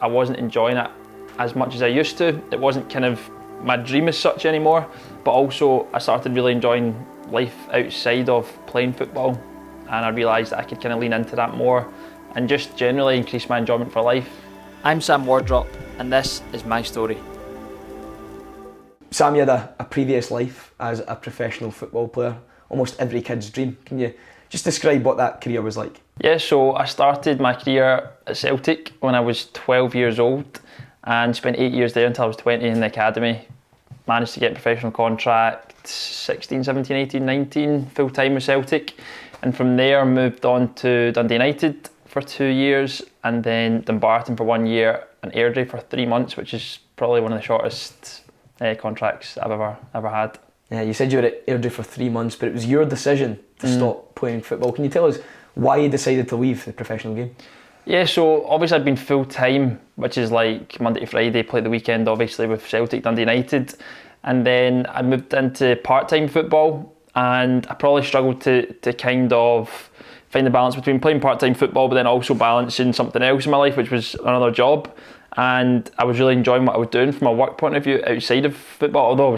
I wasn't enjoying it as much as I used to. It wasn't kind of my dream as such anymore, but also I started really enjoying life outside of playing football, and I realised that I could kind of lean into that more and just generally increase my enjoyment for life. I'm Sam Wardrop, and this is my story. Sam, you had a previous life as a professional football player, almost every kid's dream. Can you just describe what that career was like? Yeah, so I started my career at Celtic when I was 12 years old and spent 8 years there until I was 20 in the academy. Managed to get a professional contract 16, 17, 18, 19, full time with Celtic, and from there moved on to Dundee United for 2 years, and then Dumbarton for 1 year, and Airdrie for 3 months, which is probably one of the shortest contracts I've ever had. Yeah, you said you were at Airdrie for 3 months, but it was your decision to stop playing football. Can you tell us why you decided to leave the professional game? Yeah, so obviously I'd been full time, which is like Monday to Friday, played the weekend obviously with Celtic, Dundee United, and then I moved into part-time football, and I probably struggled to kind of find the balance between playing part-time football but then also balancing something else in my life, which was another job. And I was really enjoying what I was doing from a work point of view outside of football, although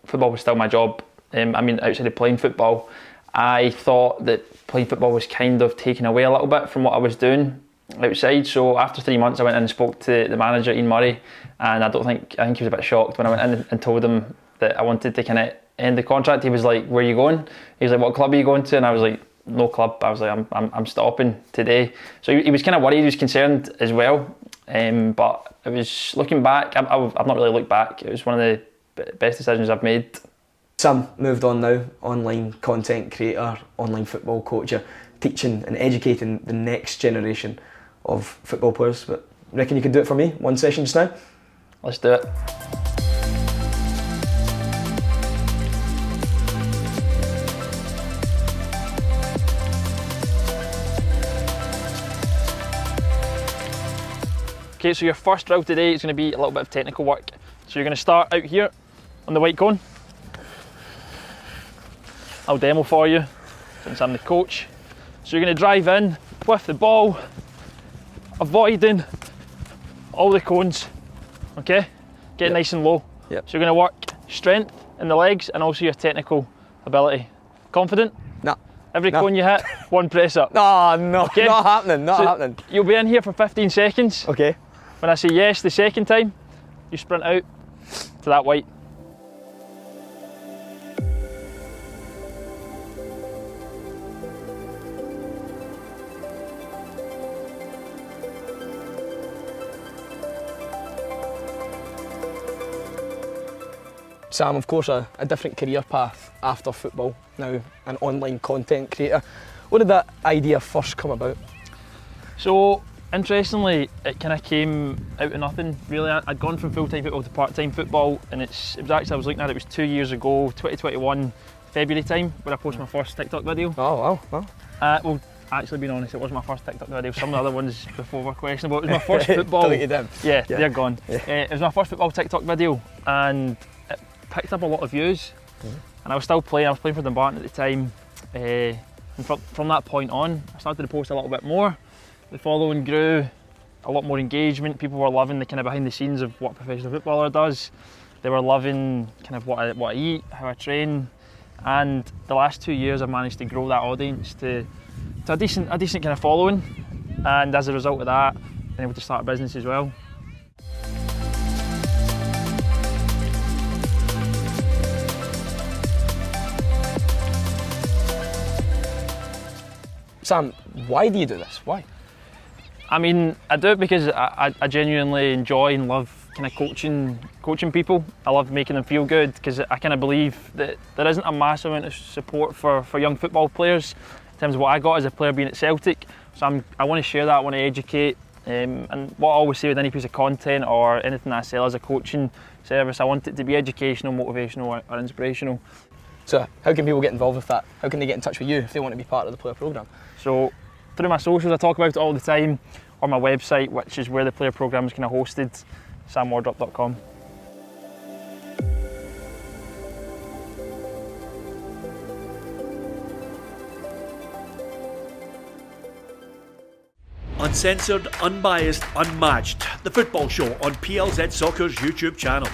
football was still my job. Outside of playing football, I thought that playing football was kind of taken away a little bit from what I was doing outside. So after 3 months I went in and spoke to the manager, Ian Murray, and I think he was a bit shocked when I went in and told him that I wanted to kind of end the contract. He was like, "Where are you going?" He was like, "What club are you going to?" And I was like, "No club." I was like, I'm stopping today. So he was kind of worried, he was concerned as well. But it was, looking back, I've not really looked back. It was one of the best decisions I've made. Sam, moved on now, online content creator, online football coach, you're teaching and educating the next generation of football players. But reckon you can do it for me, one session just now? Let's do it. Okay, so your first drill today is going to be a little bit of technical work. So you're going to start out here on the white cone. I'll demo for you since I'm the coach. So you're going to drive in with the ball, avoiding all the cones, okay? Get nice and low. Yep. So you're going to work strength in the legs and also your technical ability. Confident? Nah. Every cone you hit, one press up. No, Okay? not happening, not happening. You'll be in here for 15 seconds. Okay. When I say yes the second time, you sprint out to that white. Sam, of course, a different career path after football, now an online content creator. What did that idea first come about? So, interestingly, it kind of came out of nothing, really. I'd gone from full-time football to part-time football, and it was actually, I was looking at it, was 2 years ago, 2021, February time, when I posted my first TikTok video. Oh, wow. Well, actually, being honest, it wasn't my first TikTok video. Some of the other ones before were questionable. It was my first football. Deleted them. Yeah, they're gone. Yeah. It was my first football TikTok video, and it picked up a lot of views. And I was still playing. I was playing for Dumbarton at the time. And from that point on, I started to post a little bit more. The following grew, a lot more engagement. People were loving the kind of behind the scenes of what a professional footballer does. They were loving kind of what I eat, how I train. And the last 2 years I've managed to grow that audience to a decent kind of following. And as a result of that, I've been able to start a business as well. Sam, why do you do this? Why? I mean, I do it because I genuinely enjoy and love kind of coaching people. I love making them feel good, because I kind of believe that there isn't a massive amount of support for young football players in terms of what I got as a player being at Celtic. So I want to share that, I want to educate. And what I always say with any piece of content or anything that I sell as a coaching service, I want it to be educational, motivational or inspirational. So how can people get involved with that? How can they get in touch with you if they want to be part of the player programme? So through my socials, I talk about it all the time, or my website, which is where the player programme is kind of hosted, samwardrop.com. Uncensored, unbiased, unmatched. The Football Show on PLZ Soccer's YouTube channel.